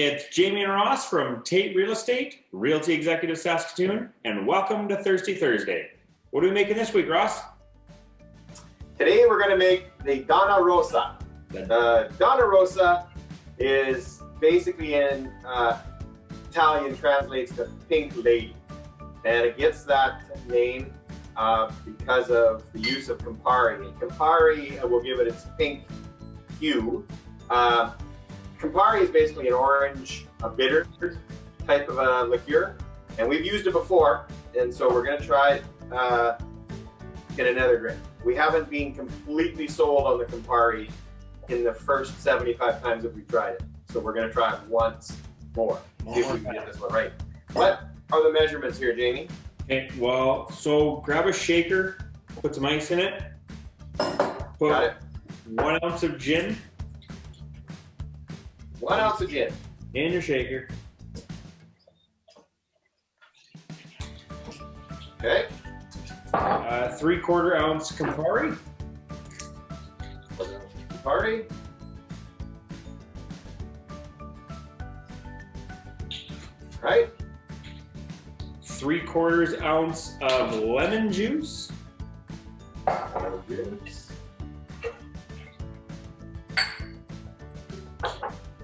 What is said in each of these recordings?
It's Jamie and Ross from Tait Real Estate, Realty Executive Saskatoon, and welcome to Thirsty Thursday. What are we making this week, Ross? Today we're going to make the Donna Rosa. Donna Rosa is basically in Italian translates to pink lady, and it gets that name because of the use of Campari. And Campari will give it its pink hue. Campari is basically an orange, a bitter type of a liqueur, and we've used it before, and so we're going to try get another drink. We haven't been completely sold on the Campari in the first 75 times that we've tried it, so we're going to try it once more, see if we can get this one right. What are the measurements here, Jamie? Okay, well, so grab a shaker, put some ice in it, put 1 ounce of gin. 1 ounce of gin. In your shaker. Okay. 3/4 ounce Campari. Campari. Right. 3/4 ounce of lemon juice.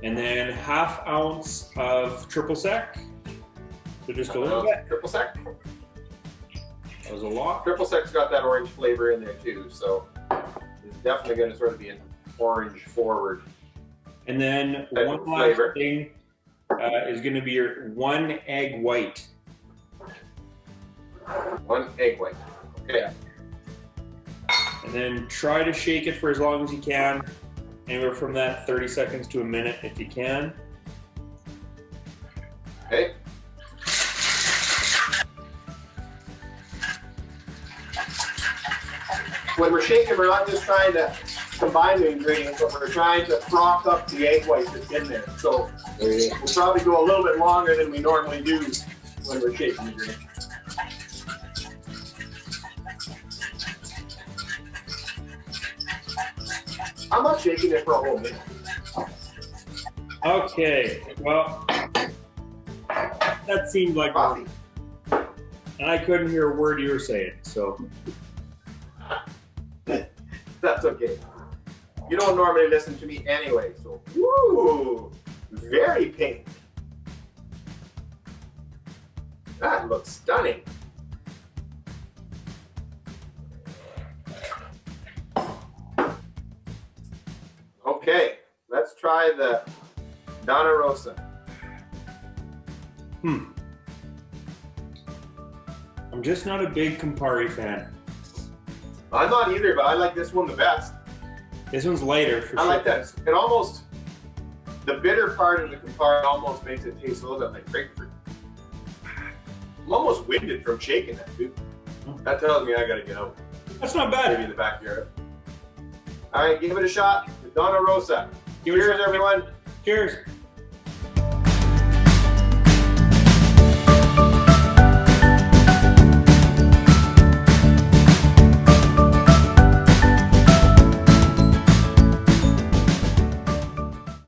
And then 1/2 ounce of triple sec. So just a little bit. Triple sec. That was a lot. Triple sec's got that orange flavor in there too, so it's definitely going to sort of be an orange forward. And then one last thing is going to be your 1 egg white. 1 egg white. Okay. And then try to shake it for as long as you can. Anywhere from that 30 seconds to a minute if you can. Okay. When we're shaking, we're not just trying to combine the ingredients, but we're trying to froth up the egg white that's in there. So we'll probably go a little bit longer than we normally do when we're shaking the drink. I'm not shaking it for a whole minute. Okay, well, that seemed like coffee. And I couldn't hear a word you were saying, so. That's okay. You don't normally listen to me anyway, so. Woo! Very pink. That looks stunning. Okay, let's try the Donna Rosa. I'm just not a big Campari fan. I'm not either, but I like this one the best. This one's lighter for sure. I like that. It almost, the bitter part of the Campari almost makes it taste a little bit like grapefruit. I'm almost winded from shaking that, dude. That tells me I gotta get out. That's not bad. Maybe in the backyard. All right, give it a shot. The Donna Rosa. Cheers, everyone. Cheers.